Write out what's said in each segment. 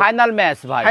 Final match ভাই,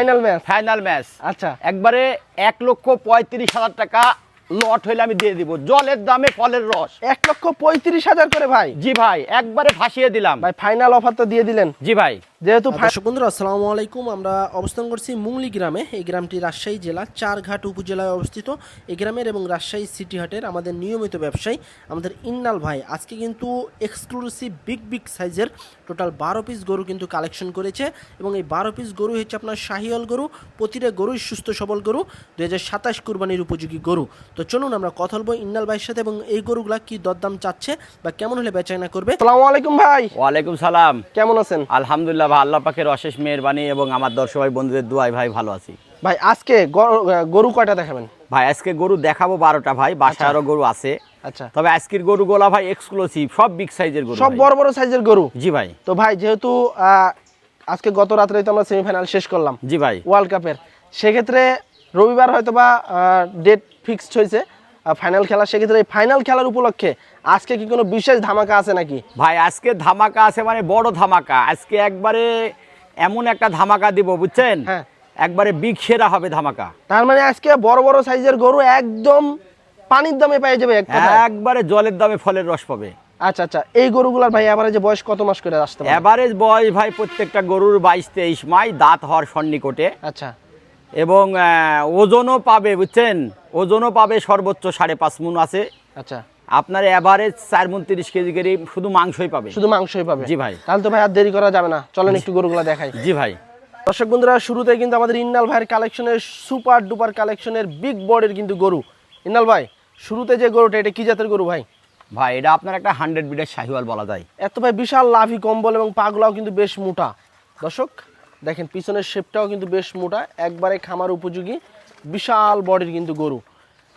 final match. আচ্ছা, একবারে 1,35,000 টাকা লট হইলে আমি দিয়ে দিব, জলের দামে ফলের রস। 1,35,000 করে ভাই? জি ভাই, একবারে ফাঁসিয়ে দিলাম ভাই, ফাইনাল অফার তো দিয়ে দিলেন। জি ভাই। যেহেতু দর্শক বন্ধুরা আসসালামু আলাইকুম, আমরা অবস্থান করছি মুংলি গ্রামে। এই গ্রামটি রাজশাহী জেলা চারঘাট উপজেলায় অবস্থিত। এই গ্রামের এবং রাজশাহী সিটি হাটের আমাদের নিয়মিত ব্যবসায়ী আমাদের ইন্নাল ভাই আজকে কিন্তু এক্সক্লুসিভ বিগ সাইজের টোটাল 12 পিস গরু কিন্তু কালেকশন করেছে। এবং এই 12 পিস গরু হচ্ছে আপনার শাহিওয়াল গরু, প্রতিটা গরুই সুস্থ সবল গরু, 2027 কুরবানির উপযোগী গরু। তো চলুন আমরা কথা বলবো ইন্নাল ভাইয়ের সাথে এবং এই গরুগুলা কি দরদাম চাচ্ছে বা কেমন হলে বেচাকেনা করবে। আসসালামু আলাইকুম ভাই। ওয়ালাইকুম সালাম। কেমন আছেন? আলহামদুলিল্লাহ ভাই, আল্লাহ পাকের অশেষ মেহেরবানি এবং আমার দর্শক ভাই বন্ধুদের দোয়ায় ভাই ভালো আছি। ভাই আজকে গরু কয়টা দেখাবেন? ভাই আজকে গরু দেখাবো 12টা ভাই, বাসায় আরো গরু আছে। আচ্ছা, তবে আজকের গরুগুলা ভাই এক্সক্লুসিভ, সব বিগ সাইজের গরু, সব বড় সাইজের গরু। জি ভাই। তো ভাই যেহেতু আজকে গত রাত্রে তো আমরা সেমিফাইনাল শেষ করলাম জি ভাই ওয়ার্ল্ড কাপের, সেক্ষেত্রে রবিবার হয়তো বা ডেট ফিক্সড হয়েছে ফাইনাল খেলা। সেক্ষেত্রে এই ফাইনাল খেলার উপলক্ষে আজকে কি কোনো বিশেষ ধামাকা আছে নাকি? ভাই আজকে ধামাকা আছে, মানে বড় ধামাকা। আজকে একবারে এমন একটা ধামাকা দিব বুঝছেন, হ্যাঁ, একবারে বিগ সেরা হবে ধামাকা। তার মানে আজকে বড় সাইজের গরু একদম পানির দামে পেয়ে যাবে, একবারে জলের দামে ফলের রস পাবে। আচ্ছা আচ্ছা, এই গরুগুলার ভাই এভারেজে বয়স কত মাস করে আসতে পারে? এভারেজ বয়স ভাই প্রত্যেকটা গরুর 22-23 মাস, দাঁত হওয়ার সন্নিকটে। আচ্ছা, এবং ওজনও পাবে বুঝছেন, ওজনও পাবে সর্বোচ্চ 5.5 মণ আছে। আচ্ছা, আপনার এভারেজ 4 মণ 30 কেজি করে শুধু মাংসই পাবে। শুধু মাংসই পাবে? জি ভাই। তাহলে তো ভাই আর দেরি করা যাবে না, চলেন একটু গরুগুলা দেখাই। জি ভাই। দর্শক বন্ধুরা, শুরুতে কিন্তু আমাদের ইন্নাল ভাইয়ের কালেকশনের সুপার ডুপার কালেকশনের বিগ বডির কিন্তু গরু। ইন্নাল ভাই, শুরুতে যে গরুটা, এটা কি জাতের গরু ভাই? ভাই এটা আপনার একটা 100 বিটের শাহিওয়াল বলা যায়। এত ভাই বিশাল লাভি কম্বল এবং পাগুলাও কিন্তু বেশ মোটা। দর্শক দেখেন, পিছনের শেপটাও কিন্তু বেশ মোটা, একবারে খামার উপযোগী বিশাল বডির কিন্তু গরু।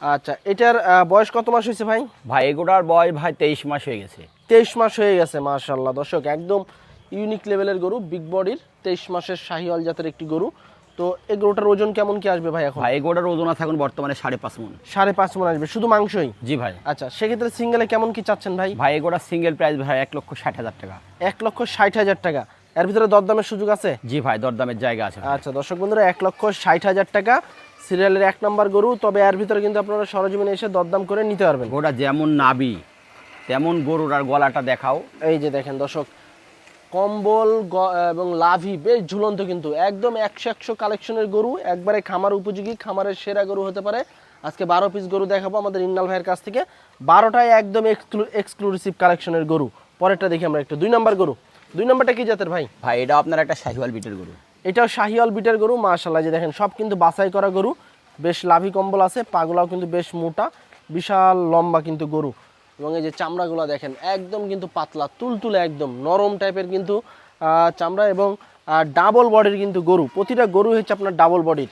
আচ্ছা, এটার বয়স কত মাস হয়েছে ভাই? ভাই এগুলোর বয়স ভাই 23 মাস হয়ে গেছে। 23 মাস হয়ে গেছে, মাশাআল্লাহ। দর্শক একদম ইউনিক লেভেলের গরু, বিগ বডির 23 মাসের শাহিওয়াল জাতের একটি গরু। তো এই গরুটার ওজন কেমন কি আসবে ভাই এখন? ভাই এগুলোর ওজন আছে এখন বর্তমানে 5.5 মণ। 5.5 মণ আসবে, শুধু মাংসই? জি ভাই। আচ্ছা, সেক্ষেত্রে সিঙ্গেলে কেমন কি চাচ্ছেন ভাই? ভাই এগুলো সিঙ্গেল প্রাইস ভাই 1,60,000 টাকা। 1,60,000 টাকা। এর ভিতরে দরদামের সুযোগ আছে? জি ভাই, দরদামের জায়গা আছে। আচ্ছা দর্শক বন্ধুরা, 1,60,000 টাকা সিরিয়ালের 1 নম্বর গরু। তবে এর ভিতরে কিন্তু আপনারা সরজমিনে এসে দরদাম করে নিতে পারবেন। গোটা যেমন নাবি তেমন গরুর, আর গলাটা দেখাও। এই যে দেখেন দর্শক, কম্বল এবং লাভি বেশ ঝুলন্ত, কিন্তু একদম 100 কালেকশনের গরু, একবারে খামার উপযোগী, খামারের সেরা গরু হতে পারে। আজকে 12 পিস গরু দেখাবো আমাদের ইন্নাল ভাইয়ের কাছ থেকে, 12টাই একদম এক্সক্লুসিভ কালেকশনের গরু। পরেরটা দেখি আমরা একটু। 2 নম্বর গরু, 2 নম্বরটা কি জাতের ভাই? ভাই এটা আপনার একটা শাহিওয়াল বিটের গরু। এটাও শাহিওয়াল বিটের গরু, মাশাআল্লাহ। যে দেখেন, সব কিন্তু বাছাই করা গরু, বেশ লাভি কম্বল আছে, পাগুলাও কিন্তু বেশ মোটা, বিশাল লম্বা কিন্তু গরু। এবং এই যে চামড়াগুলো দেখেন, একদম কিন্তু পাতলা তুলতুলে, একদম নরম টাইপের কিন্তু চামড়া, এবং ডাবল বডির কিন্তু গরু। প্রতিটা গরু হচ্ছে আপনার ডাবল বডির।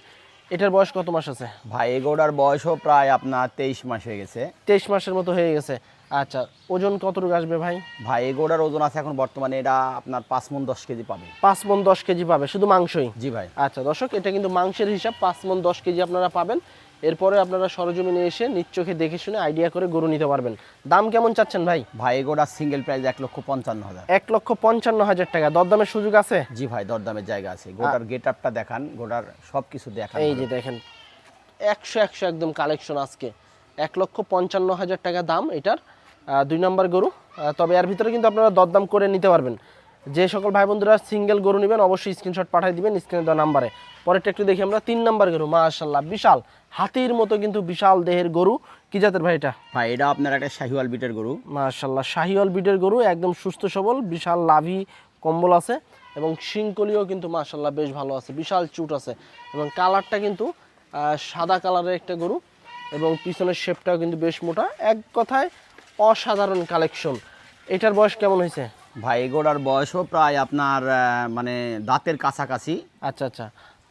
এটার বয়স কত মাস আছে? ভাই এগোটার বয়সও প্রায় আপনার 23 মাস হয়ে গেছে। 23 মাসের মতো হয়ে গেছে। আচ্ছা, ওজন কতটুকু আসবে ভাই? ভাই এগোটার ওজন আছে এখন বর্তমানে এটা আপনার 5 মণ 10 কেজি পাবে। 5 মণ 10 কেজি পাবে, শুধু মাংসই? জি ভাই। আচ্ছা দর্শক, এটা কিন্তু মাংসের হিসাব, 5 মণ 10 কেজি আপনারা পাবেন। এরপরে আপনারা সরজমিনে এসে নিজ চোখে দেখে শুনে আইডিয়া করে গরু নিতে পারবেন। দাম কেমন চাচ্ছেন ভাই? ভাই এগোটার সিঙ্গেল প্রাইস 1,55,000। 1,55,000 টাকা। দরদামের সুযোগ আছে? জি ভাই, দরদামের জায়গা আছে। গোটার গেট আপটা দেখান, গোটার সবকিছু দেখান। এই যে দেখেন, 100 একদম কালেকশন আজকে। 1,55,000 টাকা দাম এটার, 2 নম্বর গরু। তবে এর ভিতরে কিন্তু আপনারা দরদাম করে নিতে পারবেন। যে সকল ভাই বন্ধুরা সিঙ্গেল গরু নেবেন, অবশ্যই স্ক্রিনশট পাঠিয়ে দিবেন স্ক্রিনে দেওয়া নাম্বারে। পরেরটা একটু দেখি আমরা। 3 নম্বর গরু, মাশাআল্লাহ, বিশাল হাতির মতো কিন্তু বিশাল দেহের গরু। কি জাতের ভাই এটা? ভাই এটা আপনার একটা শাহিওয়াল বিটের গরু। মাশাআল্লাহ, শাহিওয়াল বিটের গরু, একদম সুস্থ সবল, বিশাল লাভি কম্বল আছে, এবং শিংকলিও কিন্তু মাশাআল্লাহ বেশ ভালো আছে, বিশাল চুট আছে, এবং কালারটা কিন্তু সাদা কালারের একটা গরু, এবং পিছনের শেপটাও কিন্তু বেশ মোটা। এক কথায় অসাধারণ কালেকশন। এটার বয়স কেমন হয়েছে? ভাই এগোটার বয়সও প্রায় আপনার মানে দাঁতের কাছাকাছি। আচ্ছা আচ্ছা,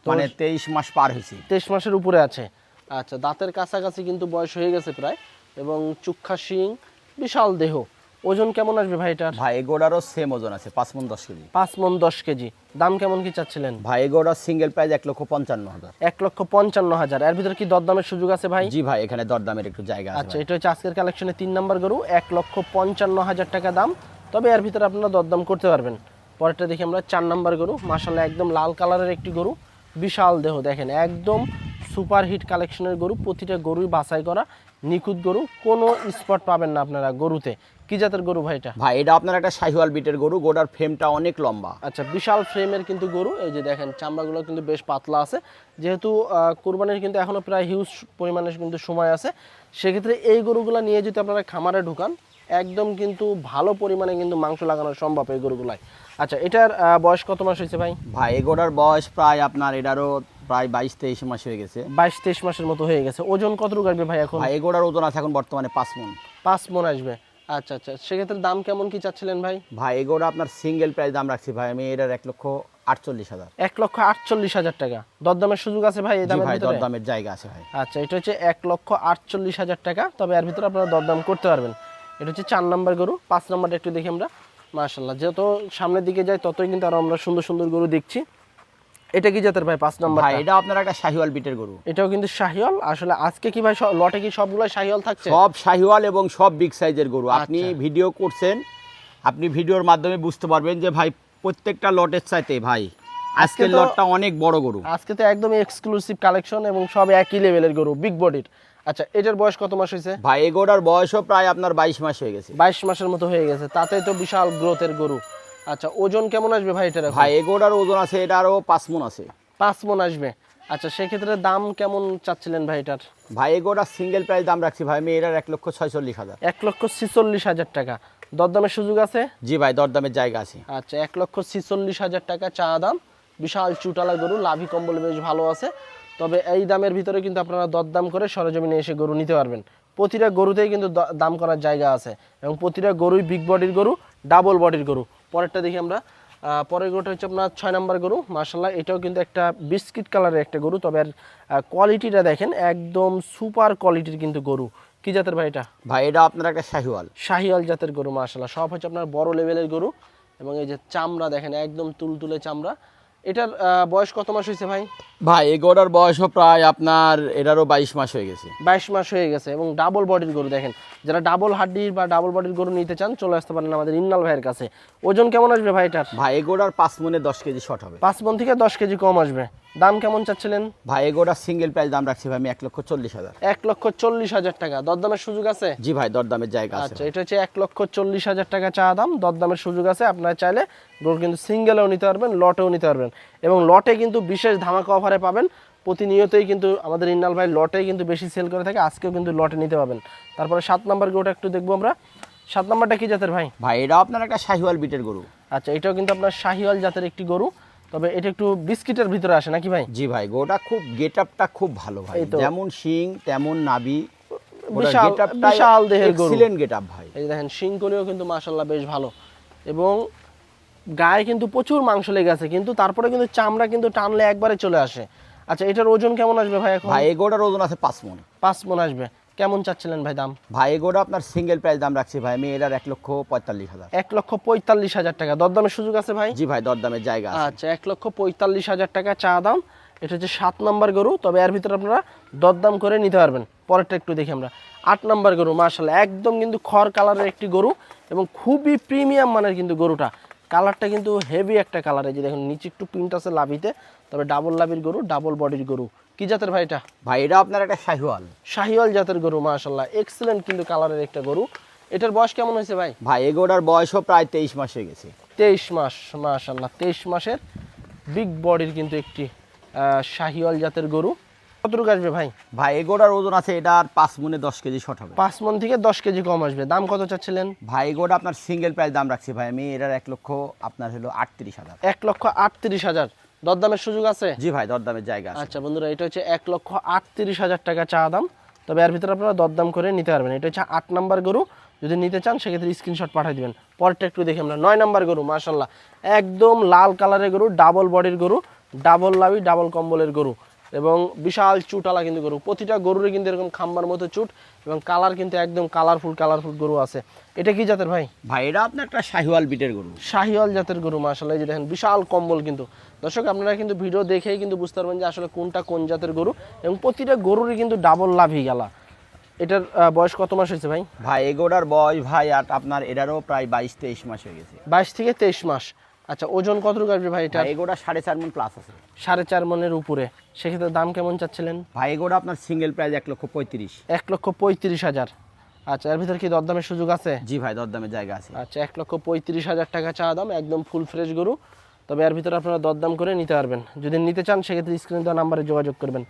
মানে 23 মাস পার হয়েছে। 23 মাসের উপরে আছে। আচ্ছা, দাঁতের কাছাকাছি কিন্তু বয়স হয়ে গেছে প্রায়, এবং চুক্ষা শিং, বিশাল দেহ। ওজন কেমন আসবে ভাই এটার? ভাই এগোটারও সেম ওজন আছে, 5 মণ 10 কেজি। 5 মণ 10 কেজি। দাম কেমন কি চাচ্ছিলেন? ভাই এগোটার সিঙ্গেল প্রাইস 1,55,000। 1,55,000। এর ভিতরে কি দরদামের সুযোগ আছে ভাই? জি ভাই, এখানে দরদামের একটু জায়গা আছে। আচ্ছা, এটা হচ্ছে আজকের কালেকশনে 3 নম্বর গরু, 1,55,000 টাকা দাম। তবে এর ভিতরে আপনারা দরদাম করতে পারবেন। পরেরটা দেখি আমরা 4 নাম্বার গরু, মাশাআল্লাহ একদম লাল কালারের একটি গরু, বিশাল দেহ দেখেন, একদম সুপার হিট কালেকশনের গরু, প্রতিটা গরুই বাছাই করা নিখুঁত গরু, কোনো স্পট পাবেন না আপনারা গরুতে। কি জাতের গরু ভাই এটা? ভাই এটা আপনার একটা শাহিওয়াল বিটের গরু, গোটার ফ্রেমটা অনেক লম্বা। আচ্ছা, বিশাল ফ্রেমের কিন্তু গরু, এই যে দেখেন চামড়াগুলো কিন্তু বেশ পাতলা আছে, যেহেতু কোরবানির কিন্তু এখনো প্রায় হিউজ পরিমাণে কিন্তু সময় আছে, সেক্ষেত্রে এই গরুগুলো নিয়ে যদি আপনারা খামারে ঢুকান একদম কিন্তু ভালো পরিমাণে কিন্তু মাংস লাগানো সম্ভব এই গরুগুলাই। আচ্ছা, এটার বয়স কত মাস হয়েছে ভাই? ভাই এই গোটার বয়স প্রায় আপনার এটারও প্রায় 22-23 মাস হয়ে গেছে। 22-23 মাসের মতো হয়ে গেছে। ওজন কতটুকু আসবে ভাই এখন? ভাই এই গোটার ওজন আছে এখন বর্তমানে 5 মণ। 5 মণ আসবে। আচ্ছা আচ্ছা, সেক্ষেত্রে দাম কেমন কি চাচ্ছিলেন ভাই? ভাই এই গোটা আপনার সিঙ্গেল প্রাইস দাম রাখছি ভাই আমি এটার 1,48,000। 1,48,000 টাকা। দরদামের সুযোগ আছে ভাই এই জি দামের ভাই, ভিতরে? দরদামের জায়গা আছে ভাই। আচ্ছা, এটা হচ্ছে 1,48,000 টাকা, তবে এর ভিতরে আপনারা দরদাম করতে পারবেন। এটা হচ্ছে 4 নাম্বার গরু। 5 নাম্বারটা একটু দেখি আমরা। মাশাআল্লাহ, যত সামনের দিকে যাই ততই কিন্তু আরো আমরা সুন্দর সুন্দর গরু দেখছি। এটা কি জাতের ভাই 5 নাম্বার? ভাই এটা আপনার একটা শাহিওয়াল বিটের গরু। এটাও কিন্তু শাহিওয়াল। আসলে আজকে কি ভাই লটে কি সবগুলো শাহিওয়াল থাকছে? সব শাহিওয়াল এবং সব বিগ সাইজের গরু। আপনি আচ্ছা। ভিডিও করছেন, আপনি ভিডিওর মাধ্যমে বুঝতে পারবেন যে ভাই প্রত্যেকটা লটের চাইতে ভাই আজকের তো- লটটা অনেক বড় গরু। আজকে তো একদম এক্সক্লুসিভ কালেকশন এবং সব একই লেভেলের গরু, বিগ বডির। আচ্ছা, এটার বয়স কত মাস হয়েছে? ভাই এই গরুটার বয়সও প্রায় আপনার 22 মাস হয়ে গেছে। 22 মাসের মতো হয়ে গেছে, তাতে তো বিশাল গ্রোথের গরু। আচ্ছা, ওজন কেমন আসবে ভাই এটার? ভাই এই গরুটার ওজন আছে এটারও 5 মণ আছে। 5 মণ আসবে। আচ্ছা, সেক্ষেত্রে দাম কেমন চাচ্ছিলেন ভাই এটার? ভাই এই গরুটার সিঙ্গেল প্রাইস দাম রাখছি ভাই আমি এটার 1,46,000। 1,46,000 টাকা। দরদামের সুযোগ আছে? জি ভাই, দরদামের জায়গা আছে। আচ্ছা, 1,46,000 টাকা চা দাম। বিশাল চুটালা গরু, লাভি কম্বল বেশ ভালো আছে, তবে এই দামের ভিতরে কিন্তু আপনারা দরদাম করে সরজমিনে এসে গরু নিতে পারবেন। প্রতিটা গরুতেই কিন্তু দাম করার জায়গা আছে এবং প্রতিটা গরুই বিগ বডির গরু, ডাবল বডির গরু। পরেরটা দেখি আমরা। পরের গরুটা হচ্ছে আপনার 6 নাম্বার গরু। মাশাআল্লাহ, এটাও কিন্তু একটা বিস্কিট কালারের একটা গরু, তবে আর কোয়ালিটিটা দেখেন একদম সুপার কোয়ালিটির কিন্তু গরু। কি জাতের ভাই এটা? ভাই এটা আপনার একটা শাহিওয়াল। শাহিওয়াল জাতের গরু। মাশাআল্লাহ, সব হচ্ছে আপনার বড় লেভেলের গরু এবং এই যে চামড়া দেখেন একদম তুলতুলে চামড়া। এটার বয়স কত মাস হয়েছে ভাই? ভাই এই গরুটার বয়সও প্রায় আপনার এটারও 22 মাস হয়ে গেছে। 22 মাস হয়ে গেছে এবং ডাবল বডির গরু দেখেন। যারা ডাবল হাড্ডির বা ডাবল বডির গরু নিতে চান চলে আসতে পারেন আমাদের ইন্নাল ভাইয়ের কাছে। ওজন কেমন আসবে ভাই এটার? ভাই এই গরুটার 5 মণে 10 কেজি শর্ট হবে। 5 মণ থেকে 10 কেজি কম আসবে। দাম কেমন চাচ্ছিলেন? ভাই এই গরুটার সিঙ্গেল প্রাইস দাম রাখছি ভাই আমি 1,40,000। 1,40,000 টাকা। দরদামের সুযোগ আছে? জি ভাই, দরদামের জায়গা আছে। আচ্ছা, এটা হচ্ছে 1,40,000 টাকা চা দাম। দরদামের সুযোগ আছে, আপনারা চাইলে গরু কিন্তু সিঙ্গেলেও নিতে পারবেন, লটেও নিতে পারবেন এবং লটে কিন্তু বিশেষ ধামাকা অফারে পাবেন। প্রতিনিয়তই কিন্তু আমাদের ইন্নাল ভাই লটেই কিন্তু বেশি সেল করে থাকে, আজকেও কিন্তু লটে নিতে পাবেন। তারপরে 7 নাম্বার গরুটা একটু দেখবো আমরা। 7 নাম্বারটা কি জাতের ভাই? ভাই এটা আপনার একটা শাহিওয়াল বিটের গরু। আচ্ছা, এটাও কিন্তু আপনার শাহিওয়াল জাতের একটি গরু, তবে এটা একটু বিস্কিটের ভিতরে আসে নাকি ভাই? জি ভাই, গরুটা খুব গেটআপটা খুব ভালো ভাই, এই তো। যেমন শিং তেমন নাভি, বিশাল বিশাল দেহের গরু। এক্সিলেন্ট গেটআপ ভাই। এই যে দেখেন শিংকনিও কিন্তু মাশাআল্লাহ বেশ ভালো এবং গায়ে কিন্তু প্রচুর মাংস লেগে আছে, কিন্তু তারপরে কিন্তু চামড়া কিন্তু টানলে একবারে চলে আসে। আচ্ছা, এটার ওজন কেমন আসবে ভাই এখন? ভাই এই গরুটার ওজন আছে 5 মণ। 5 মণ আসবে। কেমন চাচ্ছিলেন ভাই দাম? ভাই এই গরুটা আপনার সিঙ্গেল প্রাইস দাম রাখছি ভাই আমি এটার 1,45,000। 1,45,000 টাকা। দরদামের সুযোগ আছে ভাই? জি ভাই, দরদামের জায়গা আছে। আচ্ছা, 1,45,000 টাকা চা দাম। এটা হচ্ছে 7 নাম্বার গরু, তবে এর ভিতরে আপনারা দরদাম করে নিতে পারবেন। পরেরটা একটু দেখি আমরা। 8 নাম্বার গরু। মাশাআল্লাহ, একদম কিন্তু খড় কালারের একটি গরু এবং খুবই প্রিমিয়াম মানের কিন্তু গরুটা। কালারটা কিন্তু হেভি একটা কালার। এই যে দেখুন নিচে একটু প্রিন্ট আছে লাভিতে, তবে ডাবল লাভির গরু, ডাবল বডির গরু। কি জাতের ভাই এটা? ভাই এটা আপনার একটা শাহিওয়াল। শাহিওয়াল জাতের গরু। মাশাআল্লাহ, এক্সিলেন্ট কিন্তু কালারের একটা গরু। এটার বয়স কেমন হয়েছে ভাই? ভাই এই গরুটার বয়সও প্রায় 23 মাস হয়ে গেছে। 23 মাস। মাশাআল্লাহ, 23 মাসের বিগ বডির কিন্তু একটি শাহিওয়াল জাতের গরু। কতটুকু আসবে ভাই? ভাই এই গরুটার ওজন আছে এটার 5 মণে 10 কেজি শর্ট হবে। 5 মণ থেকে 10 কেজি কম আসবে। দাম কত চাচ্ছিলেন? ভাই এই গরুটা আপনার সিঙ্গেল প্রাইস দাম রাখছি ভাই আমি এটার 1,38,000। 1,38,000। দরদামের সুযোগ আছে? জি ভাই, দরদামের জায়গা আছে। আচ্ছা বন্ধুরা, এটা হচ্ছে 1,38,000 টাকা চা দাম, তবে এর ভিতরে আপনারা দরদাম করে নিতে পারবেন। এটা হচ্ছে 8 নাম্বার গরু। যদি নিতে চান সেক্ষেত্রে স্ক্রিনশট পাঠিয়ে দিবেন। পরেরটা একটু দেখি আমরা। 9 নাম্বার গরু। মাশাআল্লাহ, একদম লাল কালারের গরু, ডাবল বডির গরু, ডাবল লাভি, ডাবল কম্বলের গরু এবং বিশাল চুটালা কিন্তু গরু। প্রতিটা গরুরই কিন্তু এরকম খাম্বার মতো চুট এবং কালার কিন্তু একদম কালারফুল গরু আছে। এটা কি জাতের ভাই? ভাই এটা আপনার একটা শাহিওয়াল বিটের গরু। শাহিওয়াল জাতের গরু। মাশাআল্লাহ, এই যে দেখেন বিশাল কম্বল কিন্তু। দর্শক, আপনারা কিন্তু ভিডিও দেখেই কিন্তু বুঝতে পারবেন যে আসলে কোনটা কোন জাতের গরু এবং প্রতিটা গরুরই কিন্তু ডাবল লাভি গেলা। এটার বয়স কত মাস হয়েছে ভাই? ভাই এই গরুটার বয়স ভাই আপনার এটারও প্রায় 22-23 মাস হয়ে গেছে। 22 থেকে 23 মাস। আচ্ছা, ওজন কতটুকু আসবে ভাই এটা? ভাই এগোটা 4.5 মণ প্লাস আছে। 4.5 মণের উপরে। সেক্ষেত্রে দাম কেমন চাচ্ছিলেন? ভাই এগোটা আপনার সিঙ্গেল প্রাইস 1,35,000। 1,35,000। আচ্ছা, এর ভিতরে কি দরদামের সুযোগ আছে? জি ভাই, দরদামের জায়গা আছে। আচ্ছা, 1,35,000 টাকা চা দাম, একদম ফুল ফ্রেশ গরু। তবে এর ভিতরে আপনারা দরদাম করে নিতে পারবেন। যদি নিতে চান সেক্ষেত্রে স্ক্রিনে দেওয়া নাম্বারে যোগাযোগ করবেন।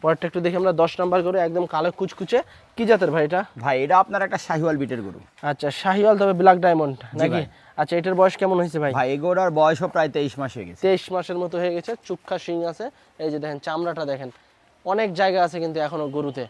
পরেরটা একটু দেখি আমরা, 10 নাম্বার গরু, একদম কালো কুচকুচে। কি জাতের ভাই এটা? ভাই এটা আপনার একটা শাহিওয়াল বিটের গরু। আচ্ছা, শাহিওয়াল, তবে ব্ল্যাক ডায়মন্ড নাকি? ভাই। আচ্ছা, এটার বয়স কেমন হয়েছে ভাই? ভাই এগোটার বয়সও প্রায় 23 মাস হয়ে গেছে। 23 মাসের মতো হয়ে গেছে। চুক্ষা শিং আছে, এই যে দেখেন চামড়াটা দেখেন, অনেক জায়গা আছে কিন্তু এখনো গরুতে।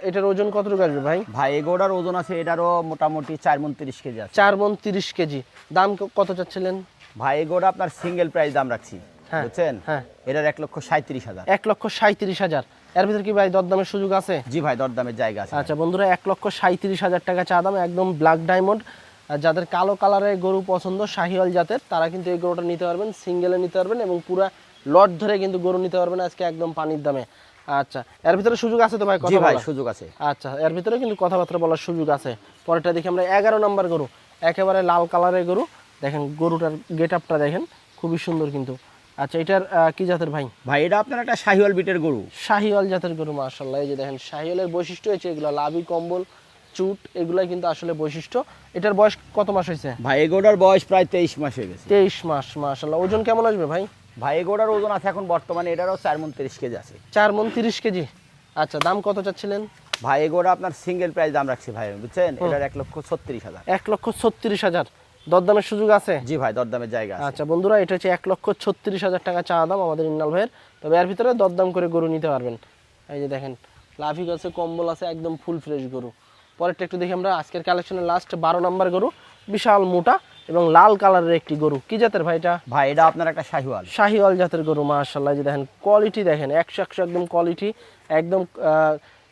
এটার ওজন কতটুকু আসবে ভাই? ভাই এগোটার ওজন আছে এটারও মোটামুটি 4 মণ 30 কেজি আছে। 4 মণ 30 কেজি। দাম কত চাচ্ছিলেন? ভাই এগোটা আপনার সিঙ্গেল প্রাইস দাম রাখছি, হ্যাঁ, বুঝছেন? হ্যাঁ। এটার 1,37,000। 1,37,000। এর ভিতরে কি ভাই দরদামের সুযোগ আছে? জি ভাই, দরদামের জায়গা আছে। আচ্ছা বন্ধুরা, 1,37,000 টাকা চা দাম, একদম ব্ল্যাক ডায়মন্ড। আর যাদের কালো কালারের গরু পছন্দ, শাহিওয়াল জাতের, তারা কিন্তু এই গরুটা নিতে পারবেন, সিঙ্গেলে নিতে পারবেন এবং পুরো লট ধরে কিন্তু গরু নিতে পারবেন আজকে একদম পানির দামে। আচ্ছা, এর ভিতরে সুযোগ আছে তো ভাই? জি কথা ভাই, বলার? সুযোগ আছে। আচ্ছা, এর ভিতরে কিন্তু কথাবার্তা বলার সুযোগ আছে। পরেরটা দেখি আমরা, 11 নম্বর গরু, একেবারে লাল কালারের গরু। দেখেন গরুটার গেট আপটা দেখেন, খুবই সুন্দর কিন্তু। আচ্ছা, এটার কি জাতের ভাই? ভাই এটা আপনার একটা শাহিওয়াল বিটের গরু। শাহিওয়াল জাতের গরু, মাশাআল্লাহ। এই যে দেখেন, শাহিওয়ালের বৈশিষ্ট্য হচ্ছে এগুলো, লাভি কম্বল চুট, এগুলাই কিন্তু আসলে বৈশিষ্ট্য। এটার বয়স কত মাস হয়েছে? ভাই এগোটার বয়স প্রায় 23 মাস হয়ে গেছে। 23 মাস, মাশাআল্লাহ। ওজন কেমন আসবে ভাই? ভাই এগোটার ওজন আছে এখন বর্তমানে এটারও 4 মণ 30 কেজি আছে। 4 মণ 30 কেজি। আচ্ছা, দাম কত চাচ্ছিলেন? ভাই এগোটা আপনার সিঙ্গেল প্রাইস দাম রাখছি ভাই, বুঝছেন? এটার 1,36,000। 1,36,000। দরদামের সুযোগ আছে? জি ভাই, দরদামের জায়গা আছে। আচ্ছা বন্ধুরা, এটা হচ্ছে 1,36,000 টাকা চা দাম আমাদের ইন্নাল ভাইয়ের। তবে এর ভিতরে দরদাম করে গরু নিতে পারবেন। এই যে দেখেন, লাফিক আছে, কম্বল আছে, একদম ফুল ফ্রেশ গরু। পরেরটা একটু দেখি আমরা, আজকের কালেকশনের লাস্ট 12 নম্বর গরু, বিশাল মোটা এবং লাল কালারের একটি গরু। কি জাতের ভাই এটা? ভাই এটা আপনার একটা শাহিওয়াল। শাহিওয়াল জাতের গরু, মাশাআল্লাহ। যে দেখেন কোয়ালিটি দেখেন, 100 একদম কোয়ালিটি, একদম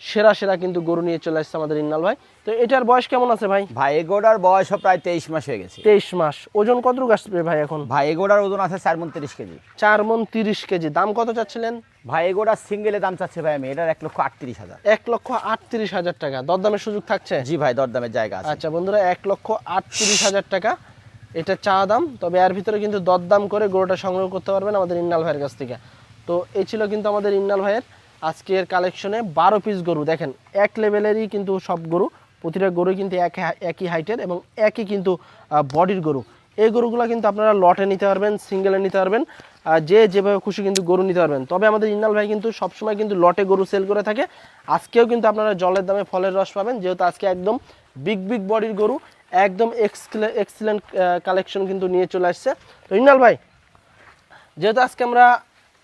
সেরা সেরা কিন্তু গরু নিয়ে চলে আসছে আমাদের ইন্নাল ভাই। তো এটার বয়স কেমন আছে ভাই? ভাই এগোটার বয়সও প্রায় 23 মাস হয়ে গেছে। 23 মাস। ওজন কতটুকু আসবে ভাই এখন? ভাই এগোটার ওজন আছে 4 মণ 30 কেজি। 4 মণ 30 কেজি। দাম কত চাচ্ছিলেন? ভাই এগোটার সিঙ্গেলে দাম চাচ্ছে ভাই আমি এটার 1,38,000। 1,38,000 টাকা। দরদামের সুযোগ থাকছে? জি ভাই, দরদামের জায়গা আছে। আচ্ছা বন্ধুরা, 1,38,000 টাকা এটা চা দাম। তবে এর ভিতরে কিন্তু দরদাম করে গরুটা সংগ্রহ করতে পারবেন আমাদের ইন্নাল ভাইয়ের কাছ থেকে। তো এই ছিল কিন্তু আমাদের ইন্নাল ভাইয়ের আজকের কালেকশনে 12 পিস গরু। দেখেন এক লেভেলেরই কিন্তু সব গরু, প্রতিটা গরু কিন্তু একই হাইটের এবং একই কিন্তু বডির গরু। এই গরুগুলো কিন্তু আপনারা লটে নিতে পারবেন, সিঙ্গেলে নিতে পারবেন, যে যেভাবে খুশি কিন্তু গরু নিতে পারবেন। তবে আমাদের ইন্নাল ভাই কিন্তু সবসময় কিন্তু লটে গরু সেল করে থাকে। আজকেও কিন্তু আপনারা জলের দামে ফলের রস পাবেন, যেহেতু আজকে একদম বিগ বিগ বডির গরু, একদম এক্সিলেন্ট কালেকশন কিন্তু নিয়ে চলে আসছে। তো ইন্নাল ভাই, যেহেতু আজকে আমরা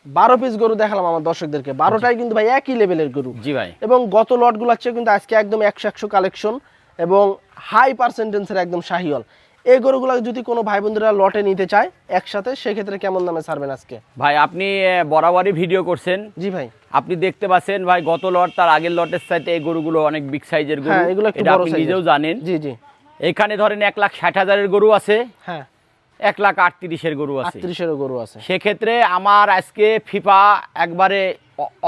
12 পিস গরু দেখালাম আমার দর্শকদেরকে, 12টাই কিন্তু ভাই একই লেভেলের গরু। জি ভাই। এবং গত লটগুলোর চেয়ে কিন্তু আজকে একদম 100 কালেকশন এবং হাই পার্সেন্টেন্সের একদম শাহিওয়াল। এই গরুগুলো যদি কোনো ভাই বন্ধুরা লটে নিতে চায় একসাথে, সেক্ষেত্রে কেমন দামে ছাড়বেন আজকে? ভাই আপনি বরাবরই ভিডিও করছেন। জি ভাই। আপনি দেখতে পাচ্ছেন ভাই, গত লট তার আগের লটের সাথে এই গরুগুলো অনেক বিগ সাইজের গরু। হ্যাঁ, এগুলো একটু এটা বড় আপনি সাইজের। নিজেও জানেন। জি জি। এখানে ধরেন 1,60,000-এর গরু আছে, হ্যাঁ, 1,38,000-এর গরু আছে, 38-এরও গরু আছে। সেক্ষেত্রে আমার আজকে ফিফা একবারে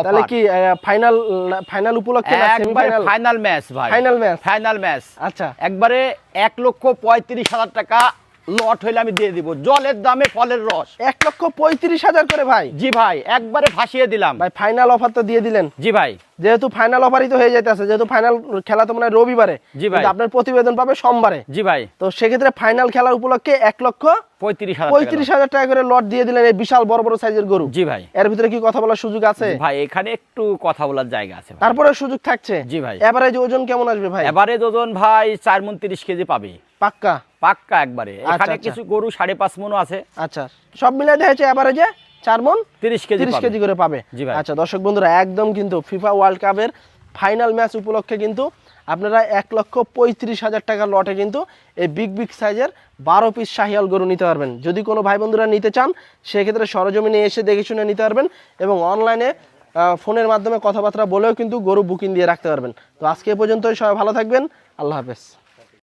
তাহলে কি ফাইনাল উপলক্ষে না সেমিফাইনাল? ফাইনাল ম্যাচ ভাই, ফাইনাল ম্যাচ। Final match. আচ্ছা, একবারে 1,35,000 টাকা লট হইলে আমি দিয়ে দিব, জলের দামে ফলের রস। 1,35,000 করে ভাই? জি ভাই, একবারে ভাসিয়ে দিলাম ভাই ফাইনাল অফার তো দিয়ে দিলেন। জি ভাই। যেহেতু ফাইনাল অফারই তো হয়ে যাইতেছে, যেহেতু ফাইনাল খেলা তো মনে হয় রবিবারে। জি ভাই। কিন্তু আপনার প্রতিবেদন পাবে সোমবারে। জি ভাই। তো সেক্ষেত্রে ফাইনাল খেলার উপলক্ষে 1,35,000 টাকা করে লট দিয়ে দিলেন এই বিশাল বড় বড় সাইজের গরু। জি ভাই। এর ভিতরে কি কথা বলার সুযোগ আছে? ভাই এখানে একটু কথা বলার জায়গা আছে ভাই। তারপরে সুযোগ থাকছে? জি ভাই। এভারেজ ওজন কেমন আসবে ভাই? এভারেজ ওজন ভাই 4 মণ 30 কেজি পাবে পাক্কা? পাক্কা একবারে। এখানে আচ্ছা। কিছু গরু 5.5 মণও আছে। আচ্ছা, সব মিলাই দেখা এভারেজে 4 মণ 30 কেজি 30 কেজি করে পাবে। জি ভাই। আচ্ছা দর্শক বন্ধুরা, একদম কিন্তু ফিফা ওয়ার্ল্ড কাপের ফাইনাল ম্যাচ উপলক্ষে কিন্তু আপনারা 1,35,000 টাকা লটে কিন্তু এই বিগ বিগ সাইজের 12 পিস শাহিওয়াল গরু নিতে পারবেন। যদি কোনো ভাই বন্ধুরা নিতে চান, সেক্ষেত্রে সরজমিনে এসে দেখে শুনে নিতে পারবেন এবং অনলাইনে ফোনের মাধ্যমে কথাবার্তা বলেও কিন্তু গরু বুকিং দিয়ে রাখতে পারবেন। তো আজকে এ পর্যন্তই, সবাই ভালো থাকবেন, আল্লাহ হাফেজ।